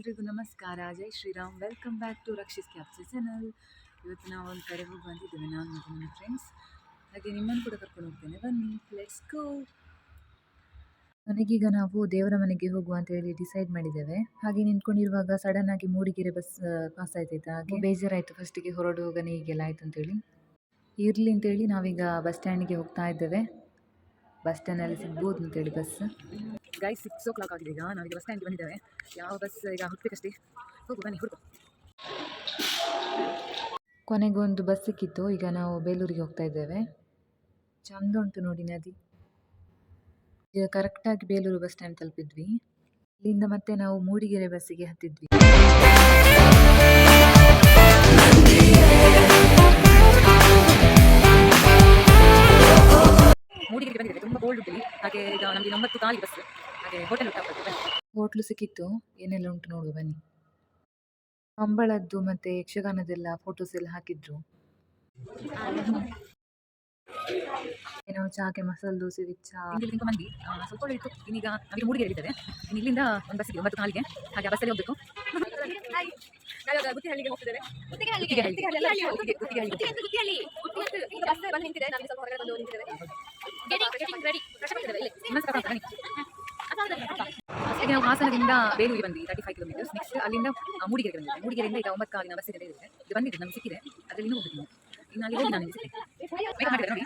ಎಲ್ರಿಗೂ ನಮಸ್ಕಾರ. ಜೈ Shriram. Welcome back to Rakshi's capture channel. ಇವತ್ತು ನಾವು ಒಂದು ಕಡೆ ಹೋಗಿ ಬಂದಿದ್ದೇವೆ, ನಾನು ಮತ್ತು ನನ್ನ ಫ್ರೆಂಡ್ಸ್. ಹಾಗೆ ನಿಮ್ಮನ್ನು ಕೂಡ ಕರ್ಕೊಂಡು ಹೋಗ್ತೇನೆ, ಬನ್ನಿ, ಲೆಟ್ಸ್ ಗೋ. ನನಗೀಗ ನಾವು ದೇವರ ಮನೆಗೆ ಹೋಗುವ ಅಂತ ಹೇಳಿ ಡಿಸೈಡ್ ಮಾಡಿದ್ದೇವೆ. ಹಾಗೆ ನಿಂತ್ಕೊಂಡಿರುವಾಗ ಸಡನ್ ಆಗಿ ಮೂಡಿಗೆರೆ ಬಸ್ ಪಾಸ್ ಆಯ್ತಾಯ್ತಾ. ಹಾಗೆ ಬೇಜಾರಾಯಿತು ಫಸ್ಟಿಗೆ, ಹೊರಡುವಾಗನೇ ಹೀಗೆಲ್ಲ ಆಯಿತು ಅಂತೇಳಿ. ಇರಲಿ ಅಂತೇಳಿ ನಾವೀಗ ಬಸ್ ಸ್ಟ್ಯಾಂಡಿಗೆ ಹೋಗ್ತಾ ಇದ್ದೇವೆ. ಬಸ್ ಸ್ಟ್ಯಾಂಡಲ್ಲಿ ಸಿಗ್ಬೋದು ಅಂತೇಳಿ ಬಸ್. ಗೈಸ್ 6 o'clock ಆಗಿದೆ. ಈಗ ನಾವೀಗ ಬಸ್ ಸ್ಟ್ಯಾಂಡ್ಗೆ ಬಂದಿದ್ದೇವೆ. ಯಾವ ಬಸ್ ಈಗ ಹುಡುಕಬೇಕಷ್ಟೇ. ಹೋಗು, ಬನ್ನಿ, ಹುಡುಕು. ಕೊನೆಗೊಂದು ಬಸ್ ಸಿಕ್ಕಿತ್ತು. ಈಗ ನಾವು ಬೇಲೂರಿಗೆ ಹೋಗ್ತಾ ಇದ್ದೇವೆ. ಚಂದ ಉಂಟು ನೋಡಿ ನದಿ. ಈಗ ಕರೆಕ್ಟಾಗಿ ಬೇಲೂರು ಬಸ್ ಸ್ಟ್ಯಾಂಡ್ ತಲುಪಿದ್ವಿ. ಇಲ್ಲಿಂದ ಮತ್ತೆ ನಾವು ಮೂಡಿಗೆರೆ ಬಸ್ಸಿಗೆ ಹತ್ತಿದ್ವಿ. ಮೂಡಿಗೆರೆ ಬಂದಿದೆ, ತುಂಬ ಕೋಲ್ಡ್ ಉಂಟು. ಹಾಗೆ ಈಗ ನಮಗೆ 9 ಕಾಲಿ ಬಸ್. ಹಾಗೆ ಹೋಟ್ಲು ಸಿಕ್ಕಿತ್ತು. ಏನೆಲ್ಲ ಉಂಟು ನೋಡುವ ಬನ್ನಿ. ಕಂಬಳದ್ದು ಮತ್ತೆ ಯಕ್ಷಗಾನದೆಲ್ಲ ಫೋಟೋಸ್ ಎಲ್ಲ ಹಾಕಿದ್ರು. ಏನೋ ಚಾಕೆ ಮಸಾಲೆ ದೋಸೆ ಚಾ ಮಂದಿ ಸ್ವಲ್ಪ ಒಳ್ಳೆ ಇತ್ತು. ಇನ್ನೀಗ ನಮಗೆ ಮೂಡಿಗೆರೆ ಇದ್ದೇವೆ. ಇನ್ನು ಇಲ್ಲಿಂದ ಒಂದು ಬಸ್ ಇದೆ 9 ಕಾಲಿಗೆ. ಹಾಗೆ ಆ ಬಸ್ಸಲ್ಲಿ ಹೋಗ್ಬೇಕು. ಗುತ್ತಿಹಳ್ಳಿಗೆ ಹೋಗ್ತಿದ್ದೇವೆ. ಈಗ ನಾವು ಹಾಸನದಿಂದ ಬೇಲೂರಿಗೆ ಬಂದ್ವಿ, 35 kilometers. ನೆಕ್ಸ್ಟ್ ಅಲ್ಲಿಂದ ಮೂಡಿಗೆರೆ ಬಂದಿದೆ. ಮೂಡಿಗೆರೆಯಿಂದ ಈಗ 9 ಕಾಲಿನ ಬಸ್ ಇದೆ. ಇದು ಬಂದಿದೆ, ನಮ್ಗೆ ಸಿಕ್ಕಿದೆ. ಅದರಲ್ಲಿ ಇನ್ನೂ ಹೋಗ್ಬೇಕು. ಇನ್ನು ಅಲ್ಲಿ ಹೋಗಿ ನಾನು ಮೇಕಪ್ ಮಾಡಿದೆ ನೋಡಿ.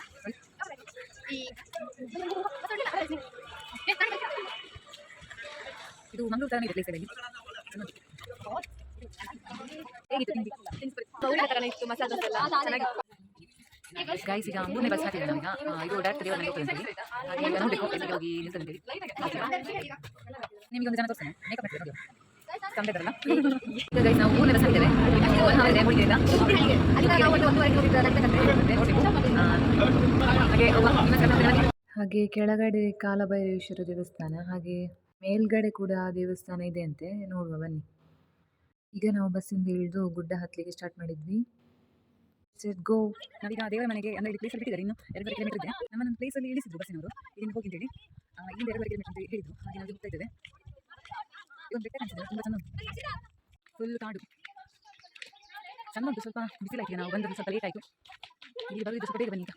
ಇದು ಮಂಗಳೂರು ಥರನೇ ಇದೆ ಪ್ಲೇಸ್ ಅಲ್ಲಿ. ಗೈಸ್ ಈಗ 3ನೇ ಬಸ್ ಹಾಕಿದೆ ನಾವೀಗ. ಇದು ಡೈರೆಕ್ಟ್ ದೇವರ ಮನೆಗೆ ಹೋಗ್ತದೆ ಅಂತೇಳಿ. ಹಾಗೆ ಈಗ ನೋಡಬೇಕು ಎಲ್ಲಿಗೆ ಹೋಗಿ ನಿಲ್ತದೆ ಅಂತೇಳಿ. ನಿಮಗೆ ಒಂದು ಜನ ತೋರಿಸ್ತೇನೆ, ಮೇಕಪ್ ಮಾಡ್ತೀವಿ ನೋಡಿ. ತಂದೆ ಬರಲ್ಲ. ಈಗ ಗೈಸ್ ನಾವು 3ನೇ ಬಸ್ ಹಾಕಿದ್ದೇವೆ. ಮೂಡಿಗೆರೆಯಿಂದ ಹಾಗೆ ಕೆಳಗಡೆ ಕಾಲಭೈರೇಶ್ವರ ದೇವಸ್ಥಾನ, ಹಾಗೆ ಮೇಲ್ಗಡೆ ಕೂಡ ದೇವಸ್ಥಾನ ಇದೆ ಅಂತೆ. ನೋಡುವ ಬನ್ನಿ. ಈಗ ನಾವು ಬಸ್ಸಿಂದ ಇಳಿದು ಗುಡ್ಡ ಹತ್ತಲಿಕ್ಕೆ ಸ್ಟಾರ್ಟ್ ಮಾಡಿದ್ವಿ. ಗೋ. ನಾವೀಗ ದೇವರ ಮನೆಗೆ ಅಂದರೆ ಇಲ್ಲಿ ಪ್ಲೇಸಲ್ಲಿ ಬಿಟ್ಟಿದ್ದಾರೆ. ಇನ್ನು 2.5 kilometer ಇದೆ. ನಮ್ಮನ್ನು ಪ್ಲೇಸಲ್ಲಿ ಇಳಿಸಿದ್ರು ಬಸ್ಸಿನವರು. ಇಲ್ಲಿಂದ ಹೋಗಿ ಅಂತೇಳಿ ಇಲ್ಲಿಂದ 2.5 kilometer ಅಂತ ಹೇಳಿದ್ರು. ಹಾಗೆ ನಾವು ಹೋಗ್ತಾ ಇದ್ದೇವೆ. ಇದೊಂದು ಬೆಟ್ಟ ಕಾಣಿಸಿದೆ, ತುಂಬ ಚೆಂದ ಉಂಟು. ಫುಲ್ ಕಾಡು ಚೆಂದ ಉಂಟು. ಸ್ವಲ್ಪ ಬಿಸಿಲಾಯ್ತು. ನಾವು ಬಂದದ್ದು ಸ್ವಲ್ಪ ಲೇಟ್ ಆಯಿತು. ಇಲ್ಲಿ ಬರೋದು ಸ್ವಲ್ಪ ಬೇಗ ಬನ್ನಿ. ಈಗ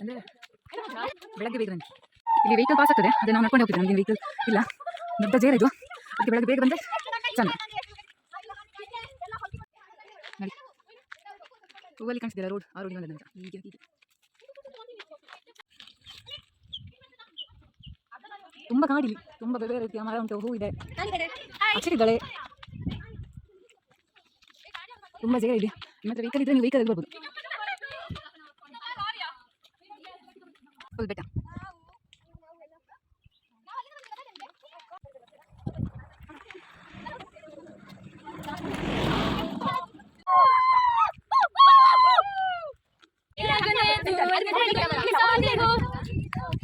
ಅಂದರೆ ಬೆಳಗ್ಗೆ ಬೇಗ ಬನ್ನಿ. ಇಲ್ಲಿ ವೆಹಿಕಲ್ ಪಾಸ್ ಆಗ್ತದೆ, ಅದೇ ನಾವು ನಡ್ಕೊಂಡು ಹೋಗ್ತಿದ್ದೆ. ನಮಗೆ ವೆಹಿಕಲ್ ಇಲ್ಲ, ದೊಡ್ಡ ಜೇರ ಇದು. ಅದಕ್ಕೆ ಬೆಳಗ್ಗೆ ಬೇಗ ಬಂದರೆ ಚೆಂದ. ನೋಡಿ ಹೂವಲ್ಲಿ ಕಾಣಿಸ್ತಿಲ್ಲ ರೋಡ್, ಆ ರೋಡಿಗೆ ಬಂದಂತ. ಹೀಗೆ ತುಂಬ ಕಾಡಿಲಿ, ತುಂಬ ಬೇರೆ ರೀತಿಯ ಮರ ಉಂಟು, ಹೂ ಇದೆ, ಹಚ್ಚಿಟ್ಟಿದ್ದಾಳೆ. ತುಂಬ ಜೇಗ ಇದೆ. ನಿಮ್ಮ ಹತ್ರ ವೆಹಿಕಲ್ ಇದ್ರೆ ನೀವು ವೆಹಿಕಲ್ ಬರ್ಬೋದು. ಫುಲ್ ಬೆಟ್ಟ.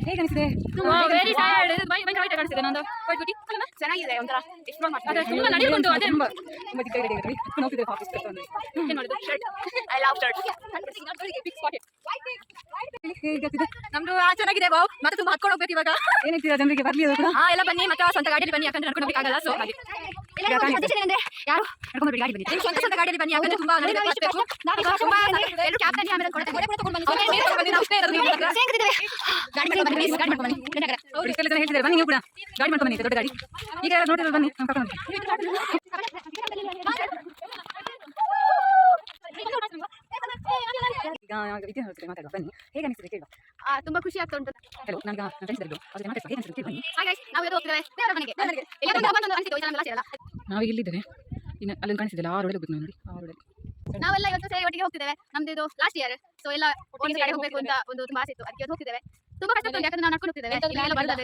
ಹೇಗೆ ಅನಿಸಿದೆ? ಚೆನ್ನಾಗಿದೆ, ಒಂಥರ ಎಕ್ಸ್ಪ್ಲೋರ್ ಮಾಡ್ತಾರೆ. ನಮ್ದು ಚೆನ್ನಾಗಿದೆ. ಮತ್ತೆ ತುಂಬಾ ಹತ್ಕೊಂಡು ಹೋಗ್ಬೇಕು ಇವಾಗ. ಏನಿರ್ತೀರಾ ಜನರಿಗೆ ಬರ್ಲಿ ಅದು ಕೂಡ. ಎಲ್ಲ ಬನ್ನಿ, ಮತ್ತೆ ಸ್ವಂತ ಗಾಡಿಯಲ್ಲಿ ಬನ್ನಿ, ಯಾಕಂದ್ರೆ ನಡ್ಕೊಂಡು ಹೋಗ್ಲಿಕ್ಕಾಗಲ್ಲ. ಸೊ ಹಾಗೆ ಯಾರು ನಡ್ಕೊಂಡು ಗಾಡಿ ಬನ್ನಿ, ಸ್ವಂತ ಗಾಡಿಯಲ್ಲಿ ಬನ್ನಿ, ಯಾಕಂದ್ರೆ ತುಂಬಾ ಎಲ್ಲರೂ ಕ್ಯಾಬ್ ನಲ್ಲಿ ಆಮೇಲೆ ಗಾಡಿ ಮಾಡ್ಕೊಂಡು ಬನ್ನಿ. ಹೇಳ್ತಿದ್ದಾರೆ ಬನ್ನಿ, ನೀವು ಕೂಡ ಗಾಡಿ ಮಾಡ್ಕೊಂಡು ಬನ್ನಿ, ದೊಡ್ಡ ಗಾಡಿ. ಈಗ ನೋಡಿದ್ರೆ ಬನ್ನಿ, ಕರ್ಕೊಂಡು ಬನ್ನಿ. ಈಗ ಮಾತಾಡುವ ಬನ್ನಿ. ಹೇಗೆ ಅನಿಸ್ತದೆ ಕೇಳುವ. ತುಂಬಾ ಖುಷಿ ಆಗ್ತಾ ಉಂಟು. ಹಲೋ, ನನಗೆ ಫ್ರೆಂಡ್ಸ್ ಇದ್ರು ಅವ್ರ ಜೊತೆ ಮಾತಾಡ್ತಾ ಹೇಗೆ ಅನಿಸ್ತದೆ ಬನ್ನಿ. ನಾವು ಹೋಗ್ತೇವೆ ದೇವರ ಮನೆಗೆ. ನಾವು ಇಲ್ಲಿದ್ದೇವೆ. ಇನ್ನು ಅಲ್ಲಿ ಕಾಣಿಸಿದೆಲ್ಲ ಆ ರೋಡಲ್ಲಿ ಹೋಗ್ಬೇಕು ನಾವು. ನೋಡಿ ಆ ರೋಡಲ್ಲಿ ನಾವೆಲ್ಲ ಇವತ್ತು ಸೇರಿ ಒಟ್ಟಿಗೆ ಹೋಗ್ತಿದ್ದೇವೆ. ನಮ್ದು ಇದು ಲಾಸ್ಟ್ ಇಯರ್. ಸೊ ಎಲ್ಲ ಒಟ್ಟಿಗೆ ಕಡೆ ಹೋಗ್ಬೇಕು ಅಂತ ಒಂದು ತುಂಬಾ ಆಸೆ ಇತ್ತು. ಅದಕ್ಕೆ ಹೋಗ್ತಿದ್ದೇವೆ. ತುಂಬಾ ಕಷ್ಟ ಉಂಟು, ಯಾಕಂದ್ರೆ ನಾವು ನಡ್ಕೊಂಡು ಹೋಗ್ತಿದ್ದೇವೆ.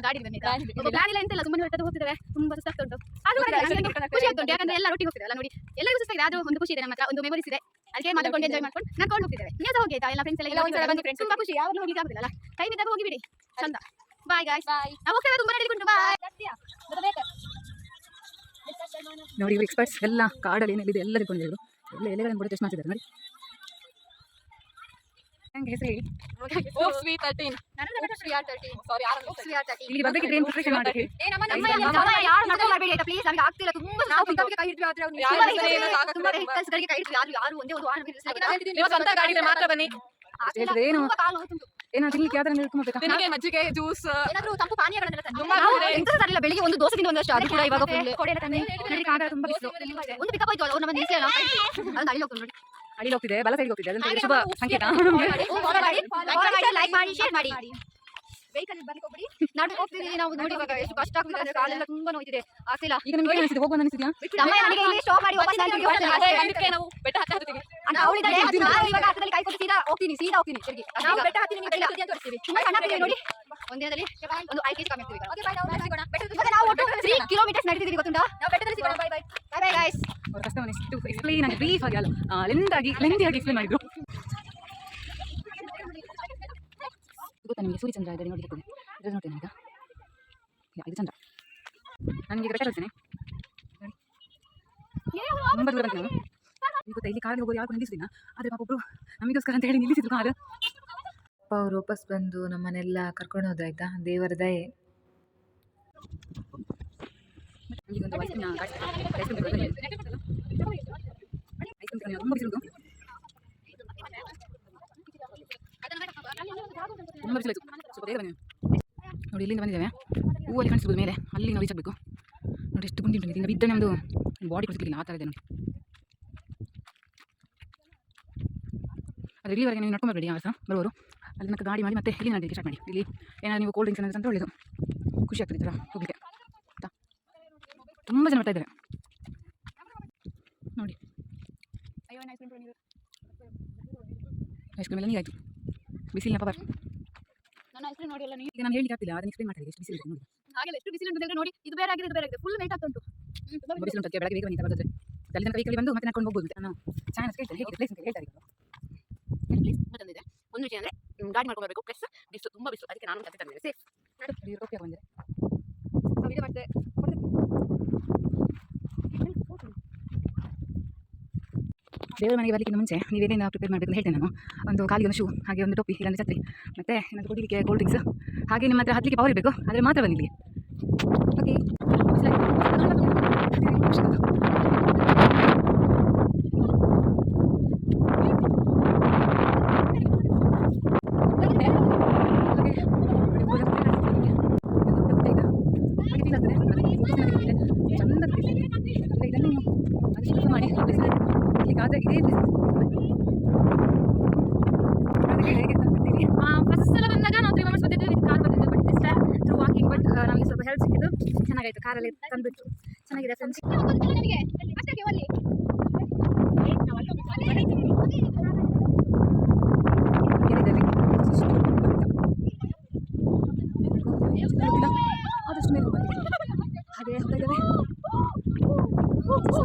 ಗಾಡಿ ಬನ್ನಿ, ಪ್ಲಾನ್ ಇಲ್ಲ ಎಂತೆಲ್ಲ ಸುಮ್ಮನೆ ಹೊರಟು ಹೋಗ್ತಿದ್ದೇವೆ. ತುಂಬಾ ಸುಸ್ತಾಗ್ತಾ ಉಂಟು. ಖುಷಿ ಆಗ್ತಾ ಉಂಟು, ಯಾಕಂದ್ರೆ ಎಲ್ಲ ಒಟ್ಟಿಗೆ ಹೋಗ್ತಿದ್ದೇವೆ. ನೋಡಿ ಎಲ್ಲರಿಗೂ ಸುಸ್ತಾಗಿದೆ, ಆದ್ರೂ ಒಂದು ಖುಷಿ ಇದೆ, ನಮ್ಮ ಹತ್ರ ಒಂದು ಮೆಮೊರೀಸ್ ಇದೆ. ಅದಕ್ಕೆ ಮಾತಾಡ್ಕೊಂಡು ಎಂಜಾಯ್ ಮಾಡ್ಕೊಂಡು ನಡ್ಕೊಂಡು ಹೋಗ್ತಿದ್ದೇವೆ. ನೀವು ಸಹ ಹೋಗಿ ಆಯ್ತಾ? ಎಲ್ಲ ಫ್ರೆಂಡ್ಸ್ ಎಲ್ಲ ಬಂದು ತುಂಬಾ ಖುಷಿ. ಯಾವಾಗ ಹೋಗ್ಲಿಕ್ಕೆ ಆಗುದಿಲ್ಲ, ಟೈಮ್ ಇದ್ದಾಗ ಹೋಗಿ ಬಿಡಿ, ಚಂದ. ಬಾಯ್ ಗಾಯ್ಸ್, ನಾವು ಹೋಗ್ತೇವೆ. ತುಂಬಾ ನಡಿಕೊಂಡು ಬಾಯ್. ನೋಡಿ ಇವರು ಎಕ್ಸ್ಪರ್ಟ್ಸ್ ಎಲ್ಲ ಕಾಡಲ್ಲಿ ಏನಿದೆ ಎಲ್ಲ ತಿಳ್ಕೊಂಡಿದ್ರು. ಎಲ್ಲ ಎಲೆಗಳನ್ನು ಕೂಡ ಟೆಸ್ಟ್ ಮಾಡ್ತಿದ್ದಾರೆ ನೋಡಿ. ನಂಗೆ ಹೆಸರು ಹೇಳಿ. Oops V 13. ನಾನು V R 13. Sorry oops V R 13. ಇಲ್ಲಿ ಬರ್ಬೇಕಿದ್ರೆ ಏನು ಪ್ರಿಪರೇಷನ್ ಮಾಡಿ ಹೇಳಿ. ಯಾರು ನಡ್ಕೊಂಡು ಬರಬೇಡಿ ಆಯ್ತಾ ಪ್ಲೀಸ್. ನಮಗೆ ಆಗ್ತಿಲ್ಲ ತುಂಬಾ ನಾವು ಕೈ ಹಿಡಿದ್ವಿ ಆದ್ರೆ ತುಂಬಾ ವೆಹಿಕಲ್ಸ್ ಗಳಿಗೆ ಕೈ ಹಿಡಿದ್ವಿ ಯಾರು ಒಂದೇ ಒಂದು ವಾಹನ ನೀವು ಸ್ವಂತ ಗಾಡಿ ಇದ್ರೆ ಮಾತ್ರ ಬನ್ನಿ. ಏನು ಕಾಲು ಹೋಯ್ತು. ಏನೋ ತಿನ್ಲಿಕ್ಕೆ ಯಾವ್ದಾರ ಹೇಳ್ಕೊಂಡ್ಬೇಕಾ? ನಿಮಗೆ ಮಜ್ಜಿಗೆ ಜ್ಯೂಸ್ ಏನಾದ್ರೂ ತಂಪು ಪಾನೀಯಗಳನ್ನೆಲ್ಲ ತಂದು ತುಂಬಾ ನಾವು ಇದೆ. ಎಂತ ತರಲಿಲ್ಲ. ಬೆಳಿಗ್ಗೆ ಒಂದು ದೋಸೆ ತಿಂದು ಒಂದಷ್ಟು ಅದು ಕೂಡ ಇವಾಗ ಫುಲ್ ಕೊಡೆಲ್ಲ ತಂದು ನಡಿಲಿಕ್ಕೆ ಆಗಲ್ಲ ತುಂಬಾ ಬಿಸಿಲು. ಒಂದು ಪಿಕಪ್ ಆಯ್ತು ಅವ್ರು ನಮ್ಮ ನಿಲ್ಸಿಲ್ಲ ಅದು ಅಡಿ ಹೋಗ್ತು ನೋಡಿ. ಅಡಿ ಹೋಗ್ತಿದೆ, ಬಲ ಸೈಡ್ ಹೋಗ್ತಿದೆ. ಅದನ್ನ ಶುಭ ಸಂಕೇತ. ಲೈಕ್ ಮಾಡಿ ಶೇರ್ ಮಾಡಿ. ವೆಹಿಕಲ್ ಬರ್ಲಿಕ್ಕೆ ಹೋಗ್ಬಿಡಿ. ನಾಳೆ ಹೋಗ್ತಿದ್ದೀವಿ ನಾವು ನೋಡಿ ಇವಾಗ ಎಷ್ಟು ಕಷ್ಟ ಆಗ್ತಿದೆ ಅಂದ್ರೆ ಕಾಲೆಲ್ಲ ತುಂಬಾ ನೋಯ್ತಿದೆ. ಆಗ್ತಿಲ್ಲ. ಈಗ ನಿಮ್ಗೆ ಏನು ಅನಿಸಿದೆ? ಹೋಗುವ ಅನಿಸಿದ್ಯಾ? ನಮ್ಮ ನನಗೆ ಇಲ್ಲಿ ಸ್ಟಾಪ್ ಮಾಡಿ ವಾಪಸ್ ನಾನು ಅದಕ್ಕೆ ನಾವು ಬೆಟ್ಟ ಹತ್ತಿ ಅಂತ ಅವಳಿದ್ದಾಳೆ. ನಾನು ಇವಾಗ ಹತ್ತದಲ್ಲಿ ಕೈ ಕೊಟ್ಟು ಸೀದಾ ಹೋಗ್ತೀನಿ ತಿರುಗಿ. ನಾವು ಬೆಟ್ಟ ಹತ್ತಿ ನಿಮಗೆ ಬೆಟ್ಟ ಹತ್ತಿ ಅಂತ ತೋರಿಸ್ತೀವಿ. ತುಂಬಾ ಸಣ್ಣ ಆಗ್ತಿದೆ ನೋಡಿ. ಒಂದಿನದಲ್ಲಿ ಒಂದು 5 kg ಕಮ್ಮಿ ಆಗ್ತೀವಿ. Okay by. ನಾವು ಸಿಗೋಣ. ಬೆಟ್ಟದ ನಾವು ಒಟ್ಟು 3 ಕಿಲೋಮೀಟರ್ಸ್ ನಡೆದಿದ್ದೀವಿ ಗೊತ್ತುಂಟಾ? ನಾವು ಬೆಟ್ಟದಲ್ಲಿ ಸಿಗೋಣ. Bye bye. Bye bye guys. ಅವ್ರ ಕಷ್ಟವನ್ನು ಇಷ್ಟು ಎಕ್ಸ್ಪ್ಲೈನ್ ಆಗಿ ಬ್ರೀಫ್ ಆಗಿ ಅಲ್ಲ ಲೆಂದಾಗಿ ಎಕ್ಸ್ಪ್ಲೈನ್ ಮಾಡಿದ್ರು. ಗೊತ್ತಾ ನಿಮಗೆ ಸೂರ್ಯಚಂದ್ರ ಇದ್ದಾರೆ ನೋಡಿರ್ತದೆ. ಇದು ನೋಡ್ತೇನೆ ಈಗ. ಇದು ಚಂದ್ರ. ನನಗೆ ಬೆಟ್ಟ ಕಳಿಸ್ತೇನೆ. ತುಂಬ ದೂರ ಬಂತು ನಾನು. ಈಗ ಗೊತ್ತಾ ಇಲ್ಲಿ ಕಾರಲ್ಲಿ ಹೋಗೋರು ಯಾರು ನಿಲ್ಲಿಸಿಲ್ಲ. ಆದರೆ ಪಾಪ ಒಬ್ಬರು ನಮಗೋಸ್ಕರ ಅಂತ ಹೇಳಿ ನಿಲ್ಲಿಸಿದ್ರು ಕಾರು. ಅಪ್ಪ ಅವರು ವಾಪಸ್ ಬಂದು ನಮ್ಮನ್ನೆಲ್ಲ ಕರ್ಕೊಂಡು ಹೋದ್ರಾಯ್ತಾ. ದೇವರ ದಯೆ. ಈಗೊಂದು ಐಸ್ ಕ್ರೀಮ್ ತುಂಬ ಬಿಸಿಲು. ತುಂಬ ಬಿಸಿಲಾಯಿತು. ಸ್ವಲ್ಪ ಬೇಗ ಬನ್ನಿ ನೋಡಿ. ಇಲ್ಲಿಂದ ಬಂದಿದ್ದೇವೆ. ಹೂವಲ್ಲಿ ಕಾಣಿಸ್ಬೋದು ಮೇಲೆ. ಅಲ್ಲಿ ನಾವು ರೀಚ್ ಆಗಬೇಕು ನೋಡಿ. ಎಷ್ಟು ಗುಂಡಿ ಉಂಟು. ಇಲ್ಲಿಂದ ಬಿದ್ದರೆ ನಮ್ಮದು ಬಾಡಿ ಕೊಡ್ತಿರ್ಲಿಲ್ಲ. ಆ ಥರ ಇದೆ ನೋಡಿ. ಅದು ಇಲ್ಲಿವರೆಗೆ ನೀವು ನಡ್ಕೊಂಡು ಬರಬೇಡಿ. ಆಸ ಬರುವರು ಅಲ್ಲಿ ತನಕ ಗಾಡಿ ಮಾಡಿ ಮತ್ತೆ ಇಲ್ಲಿ ನಡೀಲಿಕ್ಕೆ ಸ್ಟಾರ್ಟ್ ಮಾಡಿ. ಇಲ್ಲಿ ಏನಾದ್ರು ನೀವು ಕೋಲ್ಡ್ ಡ್ರಿಂಕ್ಸ್ ಏನಾದ್ರು ಅಂತ ಒಳ್ಳೆಯದು. ಖುಷಿ ಆಗ್ತದೆ ಈ ಥರ ಹೋಗಲಿಕ್ಕೆ. ಆಯಿತಾ? ತುಂಬ ಜನ ಬರ್ತಾ ಇದ್ದಾರೆ ನೋಡಿ. ಐಸ್ ಕ್ರೀಮ್ ಎಲ್ಲ ನೀರಾಯಿತು. ಬಿಸಿಲಿನ ಪವರ್. ನನ್ನ ಐಸ್ ಕ್ರೀಮ್ ನೋಡಿ ಎಲ್ಲ ನೀವು ಈಗ ನಾನು ಹೇಳಿ ಆಗ್ತಿಲ್ಲ. ಅದನ್ನ ಎಕ್ಸ್ಪ್ಲೇನ್ ಮಾಡ್ತಾರೆ. ಎಷ್ಟು ಬಿಸಿಲು ನೋಡಿ. ಹಾಗೆಲ್ಲ ಎಷ್ಟು ಬಿಸಿಲು ಉಂಟು ನೋಡಿ. ಇದು ಬೇರೆ ಆಗಿದೆ, ಇದು ಬೇರೆ ಆಗಿದೆ. ಫುಲ್ ನೈಟ್ ಆಗ್ತಾ ಉಂಟು. ತುಂಬ ಬಿಸಿಲು ಉಂಟು. ಬೆಳಗ್ಗೆ ಬೇಗ ಬನ್ನಿ ಬರ್ತದೆ. ಅಲ್ಲಿ ತನಕ ವೆಹಿಕಲ್ ಬಂದು ಮತ್ತೆ ನಡ್ಕೊಂಡು ಹೋಗ್ಬೋದು. ನಾನು ಚಾನಲ್ಸ್ ಕೇಳ್ತೇನೆ ಹೇಗೆ ಪ್ಲೇಸ್ ಅಂತ ಹೇಳ್ತಾರೆ. ಪ್ಲೇಸ್ ತಂದಿದೆ. ಒಂದು ವಿಷಯ ಅಂದರೆ ಗಾಡಿ ಮಾಡ್ಕೊಂಡು ಬರಬೇಕು. ಪ್ಲಸ್ ಬಿಸಿಲು ತುಂಬ ಬಿಸಿಲು. ಅದಕ್ಕೆ ನಾನು ಕತೆ ತಂದಿದ್ದೆ. ಸೇಫ್ ಓಕೆ ಬಂದರೆ ವಿಡಿಯೋ ಮಾಡ್ತೆ. ದೇವರ ಮನೆಗೆ ಬರಲಿಕ್ಕಿಂತ ಮುಂಚೆ ನೀವು ಏನೇನು ಪ್ರಿಪೇರ್ ಮಾಡಬೇಕು ಅಂತ ಹೇಳ್ತೇನೆ ನಾನು. ಒಂದು ಕಾಲಿಗೆ ಒಂದು ಶೂ, ಹಾಗೆ ಒಂದು ಟೊಪ್ಪಿ, ಇಲ್ಲಾಂದರೆ ಛತ್ರಿ, ಮತ್ತು ಏನಾದರೂ ಕುಡಿಲಿಕ್ಕೆ ಕೋಲ್ಡ್ ಡ್ರಿಂಕ್ಸ್, ಹಾಗೆ ನಿಮ್ಮ ಹತ್ರ ಹತ್ತಲಿಕ್ಕೆ ಪವರ್ ಇರಬೇಕು. ಆದರೆ ಮಾತ್ರ ಬನ್ನಿ ಇಲ್ಲಿಗೆ. ಓಕೆ ಚಂದ ಮಾಡಿ ಆದರೆ ಇದೇ ಫಸ್ಟ್ ಸಲ ಬಂದಾಗ ನಾವು 3 ಮೆಂಬರ್ಸ್ ಬಂದಿದ್ವಿ. ವಿತ್ ಕಾರ್ ಬಂದಿದ್ವಿ. But this time through walking. But ನಮಗೆ ಸ್ವಲ್ಪ ಹೆಲ್ಪ್ ಸಿಕ್ಕಿದ್ದು. ಚೆನ್ನಾಗಾಯಿತು. ಕಾರಲ್ಲಿ ತಂದುಬಿಟ್ಟು ಚೆನ್ನಾಗಿದೆ ಫ್ರೆಂಡ್ಸ್. ಆದಷ್ಟು ಮೇಲೆ ಹಾಗೆ ಹೋಗ್ತಾ ಇದ್ದಾವೆ.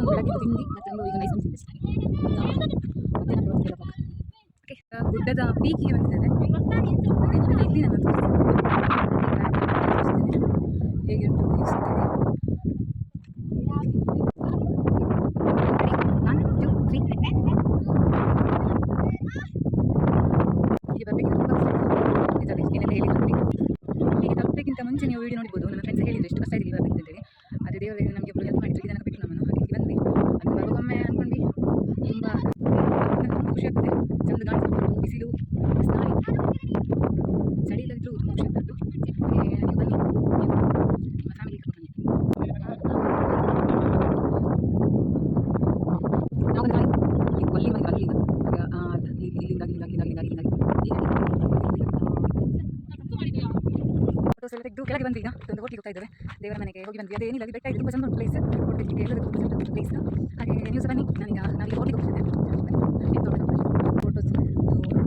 ಬೆಳಗ್ಗೆ ತಿಂಡಿ ಮತ್ತೊಂದು ಈಗ ನೈಸ್ ಗುಡ್ಡದ ಪೀಕಿಗೆ ಬಂದಿದ್ದೇವೆ. ಇಲ್ಲಿ ನಾನು ಹೇಗೆ ಉಂಟು ಇಲ್ಲಿ ಬರಬೇಕಿದ್ರೆ ಏನೆಲ್ಲ ಹೇಳಿದ್ರು ನೋಡಿ. ಹೀಗೆ ತಲುಪಬೇಕಿಂತ ಮುಂಚೆ ನೀವು ವಿಡಿಯೋ ನೋಡ್ಬೋದು. ನನ್ನ ಫ್ರೆಂಡ್ಸ್ ಹೇಳಿದ್ರು ಎಷ್ಟು ಕಷ್ಟ ಇದೆ ಇಲ್ಲಿ ಬರಬೇಕು ಅಂತೇಳಿ. ಅದೇ ದೇವರಲ್ಲಿ ನಮಗೆ ಒಬ್ಬರು ಹೆಲ್ಪ್ ಮಾಡಿದ್ರು. ಇದನ್ನು ಬಿಟ್ಟು ನಮ್ಮನ್ನು ಹಾಗೆ ಬಂದ್ವಿ. ಅದು ಬರುವೊಮ್ಮೆ ಅಂದ್ಕೊಂಡು ತುಂಬ ಖುಷಿ ಆಗ್ತದೆ. ಚಂದ ಗಾಳಿ, ಬಿಸಿಲು, ಸ್ನಾಯಿ, ಚಳಿ ಇಲ್ಲದಿದ್ದರೂ ತುಂಬ ಖುಷಿ ಆಗ್ತದ್ದು. ನೀವು ಬನ್ನಿ, ನೀವು ನಿಮ್ಮ ಫ್ಯಾಮಿಲಿ ಕರ್ಕೊಂಡು ಬನ್ನಿ. ನಾವು ಬಂದ ಅಲ್ಲಿ ಮನೆ ಅಲ್ಲಿಂದ ಫೋಟೋಸ್ ಎಲ್ಲ ತೆಗೆದು ಕೆಳಗೆ ಬಂದು ಈಗ ಒಂದು ಹೋಟೆಲ್ಗೆ ಹೋಗ್ತಾ ಇದ್ದೇವೆ. ದೇವರ ಮನೆಗೆ ಹೋಗಿ ಬಂದ್ವಿ. ಅದೇನಿಲ್ಲ, ಅದು ಬೆಟ್ಟ ಇದೆ. ತುಂಬ ಚಂದ ಉಂಟು ಪ್ಲೇಸ್. ಕೊಡ್ತಿದ್ದೆ ಎಲ್ಲದಕ್ಕೂ ತುಂಬ ಚಂದ ಉಂಟು ಪ್ಲೇಸ್. ಹಾಗೆ ನ್ಯೂಸ್ ಬನ್ನಿ. ನಾವೀಗ ಹೋಟೆಲ್ಗೆ ಹೋಗ್ತಿದ್ದೇವೆ. ಫೋಟೋಸ್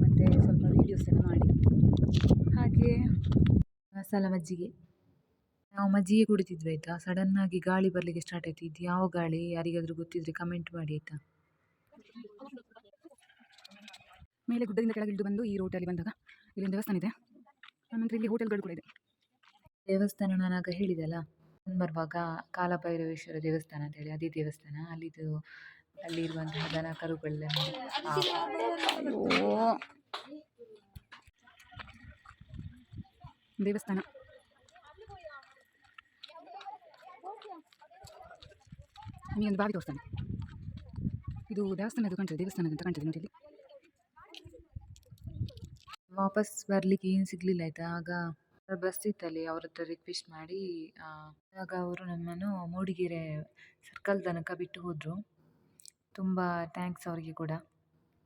ಮತ್ತು ಸ್ವಲ್ಪ ವೀಡಿಯೋಸ್ ಎಲ್ಲ ಮಾಡಿ. ಹಾಗೆ ಮಸಾಲ ಮಜ್ಜಿಗೆ, ನಾವು ಮಜ್ಜಿಗೆ ಕುಡಿತಿದ್ವಿ ಆಯಿತಾ. ಸಡನ್ನಾಗಿ ಗಾಳಿ ಬರಲಿಕ್ಕೆ ಸ್ಟಾರ್ಟ್ ಆಯಿತು. ಇದು ಯಾವ ಗಾಳಿ? ಯಾರಿಗಾದರೂ ಗೊತ್ತಿದ್ರೆ ಕಮೆಂಟ್ ಮಾಡಿ ಆಯಿತಾ. ಮೇಲೆ ಗುಡ್ಡದಿಂದ ಕೆಳಗೆ ಇಳಿದು ಬಂದು ಈ ರೋಟಲ್ಲಿ ಬಂದಾಗ ಇಲ್ಲಿಂದ ದೇವಸ್ಥಾನ ಇದೆ. ಆನಂತರ ಇಲ್ಲಿ ಹೋಟೆಲ್ಗಳು ಕೂಡ ಇದೆ. ದೇವಸ್ಥಾನ ನಾನು ಆಗ ಹೇಳಿದೆಲ್ಲ ಬರುವಾಗ ಕಾಲಭೈರವೇಶ್ವರ ದೇವಸ್ಥಾನ ಅಂತೇಳಿ, ಅದೇ ದೇವಸ್ಥಾನ. ಅಲ್ಲಿ ಇರುವಂತಹ ದನ ಕರುಗಳೆಲ್ಲ ದೇವಸ್ಥಾನ. ನಿಮಗೆ ಒಂದು ಬಾವಿ ತೋರಿಸ್ತಾನೆ. ಇದು ದೇವಸ್ಥಾನದ್ದು ಕಾಣ್ತದೆ, ದೇವಸ್ಥಾನದಂತ ಕಾಣ್ತದೆ ನೋಡಿ ಇಲ್ಲಿ. ವಾಪಸ್ ಬರಲಿಕ್ಕೆ ಏನು ಸಿಗಲಿಲ್ಲ ಆಯಿತಾ. ಆಗ ಬಸ್ ಇತ್ತಲ್ಲಿ, ಅವ್ರ ಹತ್ರ ರಿಕ್ವೆಸ್ಟ್ ಮಾಡಿ ಆಗ ಅವರು ನಮ್ಮನ್ನು ಮೂಡಿಗೆರೆ ಸರ್ಕಲ್ ತನಕ ಬಿಟ್ಟು ಹೋದರು. ತುಂಬ ಥ್ಯಾಂಕ್ಸ್ ಅವರಿಗೆ ಕೂಡ.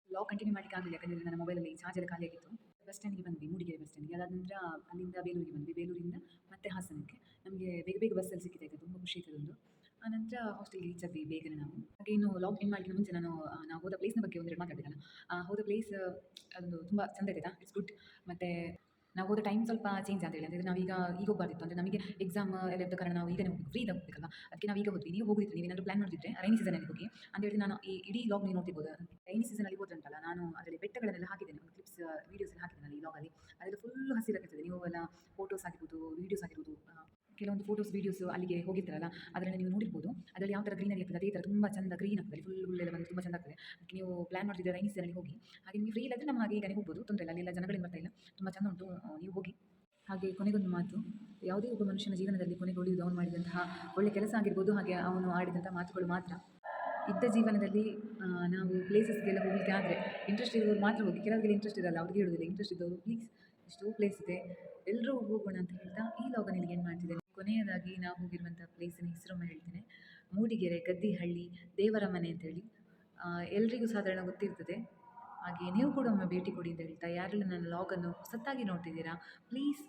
ಲಾಗ್ ಕಂಟಿನ್ಯೂ ಮಾಡಲಿಕ್ಕೆ ಆಗಲಿಲ್ಲ, ಯಾಕಂದರೆ ನನ್ನ ಮೊಬೈಲಲ್ಲಿ ಚಾರ್ಜ್ ಎಲ್ಲ ಖಾಲಿ ಆಗಿತ್ತು. ಬಸ್ ಸ್ಟ್ಯಾಂಡ್ಗೆ ಬಂದ್ವಿ, ಮೂಡಿಗೆರೆ ಬಸ್ ಸ್ಟ್ಯಾಂಡ್ಗೆ. ಅದಾದ ನಂತರ ಅಲ್ಲಿಂದ ಬೇಲೂರಿಗೆ ಬಂದ್ವಿ, ಬೇಲೂರಿಂದ ಮತ್ತೆ ಹಾಸನಕ್ಕೆ. ನಮಗೆ ಬೇಗ ಬೇಗ ಬಸ್ಸಲ್ಲಿ ಸಿಕ್ಕಿದೆ, ತುಂಬ ಖುಷಿ ಆಯ್ತದೊಂದು. ಆನಂತರ ಹಾಸ್ಟೆಲ್ಗೆ ರೀಚ್ ಆದ್ವಿ ಬೇಗನೆ ನಾವು. ಹಾಗೆ ಇನ್ನು ಲಾಗ್ ಇನ್ ಮಾಡಲಿಕ್ಕೆ ಮುಂಚೆ ನಾವು ಹೋದ ಪ್ಲೇಸ್ನ ಬಗ್ಗೆ ಒಂದೆರಡು ಮಾತಾಡಿದಲ್ಲ. ಹೋದ ಪ್ಲೇಸ್ ಅದೊಂದು ತುಂಬ ಚಂದ ಇದೆ, ಇಟ್ಸ್ ಗುಡ್. ಮತ್ತು ನಾವು ಹೋದ ಟೈಮ್ ಸ್ವಲ್ಪ ಚೇಂಜ್ ಅಂತ ಹೇಳಿ, ಅಂದರೆ ನಾವೀಗ ಹೋಗಬಾರ್ದಿತ್ತು, ಅಂದರೆ ನಮಗೆ ಎಕ್ಸಾಮ್ ಎಲ್ಲ ಇದ್ದ ಕಾರಣ ನಾವು ಈಗನೇ ಹೋಗಿ ಫ್ರೀ ಇದ್ದಾಗ ಹೋಗ್ಬೇಕಲ್ಲ, ಅದಕ್ಕೆ ನಾವು ಈಗ ಹೋದ್ವಿ. ನೀವು ಹೋಗಿದ್ರಿ, ನೀವೇನಾದರೂ ಪ್ಲಾನ್ ಮಾಡಿದ್ರೆ ರೈನಿ ಸೀಸನಲ್ಲಿ ಹೋಗಿ ಅಂತ ಹೇಳಿ ನಾನು ಈ ಇಡೀ ಲಾಗ್ ನೀವು ನೋಡ್ತಿರ್ಬೋದು. ರೈನಿ ಸೀಸನಲ್ಲಿ ಹೋದ್ರಂತಲ್ಲ, ನಾನು ಅದರಲ್ಲಿ ಬೆಟ್ಟಗಳನ್ನೆಲ್ಲ ಹಾಕಿದ್ದೇನೆ, ಒಂದು ಕ್ಲಿಪ್ಸ್ ವೀಡಿಯೋಸ್ ಎಲ್ಲ ಹಾಕಿದ್ದೇನೆ ಈ ಲಾಗಲ್ಲಿ. ಅದೆಲ್ಲ ಫುಲ್ ಹಸಿರಾಗಿರ್ತದೆ. ನೀವು ಎಲ್ಲ ಫೋಟೋಸ್ ಆಗಿರ್ಬೋದು, ವೀಡಿಯೋಸ್ ಆಗಿರ್ಬೋದು, ಕೆಲವೊಂದು ಫೋಟೋಸ್ ವೀಡಿಯೋಸ್ ಅಲ್ಲಿಗೆ ಹೋಗಿರ್ತಾರಲ್ಲ, ಅದರಲ್ಲಿ ನೀವು ನೋಡಿರ್ಬೋದು. ಅದರಲ್ಲಿ ಯಾವ ಥರ ಗ್ರೀನರಿ ಆಗ್ತದೆ, ಅದೇ ಥರ ತುಂಬ ಚಂದ ಗ್ರೀನ್ ಆಗ್ತದೆ, ಫುಲ್ ಹುಲ್ಲೆಲ್ಲ ಬಂದು ತುಂಬ ಚಂದ ಆಗ್ತದೆ. ಅದಕ್ಕೆ ನೀವು ಪ್ಲಾನ್ ಮಾಡಿದ್ರೆ ರೈನಿ ಸೀಸನಲ್ಲಿ ಹೋಗಿ. ಹಾಗೆ ನಿಮಗೆ ಫ್ರೀ ಇಲ್ಲದ್ರೆ ನಮ್ಮ ಹಾಗೆ ಈಗನೇ ಹೋಗ್ಬೋದು, ತೊಂದರೆ ಇಲ್ಲ. ಅಲ್ಲೆಲ್ಲ ಜನಗಳೇನು ಬರ್ತಾ ಇಲ್ಲ, ತುಂಬ ಚಂದ ಉಂಟು, ನೀವು ಹೋಗಿ. ಹಾಗೆ ಕೊನೆಗೊಂದು ಮಾತು, ಯಾವುದೇ ಒಬ್ಬ ಮನುಷ್ಯನ ಜೀವನದಲ್ಲಿ ಕೊನೆಗೆ ಉಳಿಯುವುದು ಅವನು ಮಾಡಿದಂತಹ ಒಳ್ಳೆ ಕೆಲಸ ಆಗಿರ್ಬೋದು, ಹಾಗೆ ಅವನು ಆಡಿದಂಥ ಮಾತುಗಳು ಮಾತ್ರ. ಇದ್ದ ಜೀವನದಲ್ಲಿ ನಾವು ಪ್ಲೇಸಸ್ಗೆಲ್ಲ ಹೋಗಲಿಕ್ಕೆ ಆದರೆ ಇಂಟ್ರೆಸ್ಟ್ ಇರೋರು ಮಾತ್ರ ಹೋಗಿ, ಕೆಲವರಿಗೆ ಇಂಟ್ರೆಸ್ಟ್ ಇರಲ್ಲ, ಅವ್ರಿಗೆ ಹೇಳೋದಿಲ್ಲ. ಇಂಟ್ರೆಸ್ಟ್ ಇದ್ದವರು ಪ್ಲೀಸ್, ಎಷ್ಟೋ ಪ್ಲೇಸ್ ಇದೆ, ಎಲ್ಲರೂ ಹೋಗೋಣ ಅಂತ ಹೇಳ್ತಾ ಈ ಲಾಗನ್ನು ಇಲ್ಲಿಗೆ ಏನು ಮಾಡ್ತಿದ್ದೇನೆ. ಕೊನೆಯದಾಗಿ ನಾವು ಹೋಗಿರುವಂಥ ಪ್ಲೇಸಿನ ಹೆಸರೊಮ್ಮೆ ಹೇಳ್ತೇನೆ, ಮೂಡಿಗೆರೆ ಗದ್ದಿಹಳ್ಳಿ ದೇವರ ಮನೆ ಅಂತೇಳಿ. ಎಲ್ರಿಗೂ ಸಾಧಾರಣ ಗೊತ್ತಿರ್ತದೆ. ಹಾಗೆ ನೀವು ಕೂಡ ಒಮ್ಮೆ ಭೇಟಿ ಕೊಡಿ ಅಂತ ಹೇಳ್ತಾ, ಯಾರೆಲ್ಲ ನನ್ನ ಲಾಗನ್ನು ಹೊಸತಾಗಿ ನೋಡ್ತಿದ್ದೀರಾ ಪ್ಲೀಸ್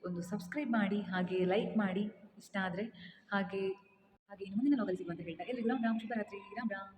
ಒಂದು ಸಬ್ಸ್ಕ್ರೈಬ್ ಮಾಡಿ, ಹಾಗೆ ಲೈಕ್ ಮಾಡಿ ಇಷ್ಟ ಆದರೆ. ಹಾಗೆ ಇನ್ನು ಮುಂದಿನ ಲಾಗಲ್ಲಿ ಸಿಗುವಂತ ಹೇಳ್ತಾ ಎಲ್ರಿಗೂ ರಾಮ್ ರಾಮ್, ಶುಭರಾತ್ರಿ, ರಾಮ್ ರಾಮ್.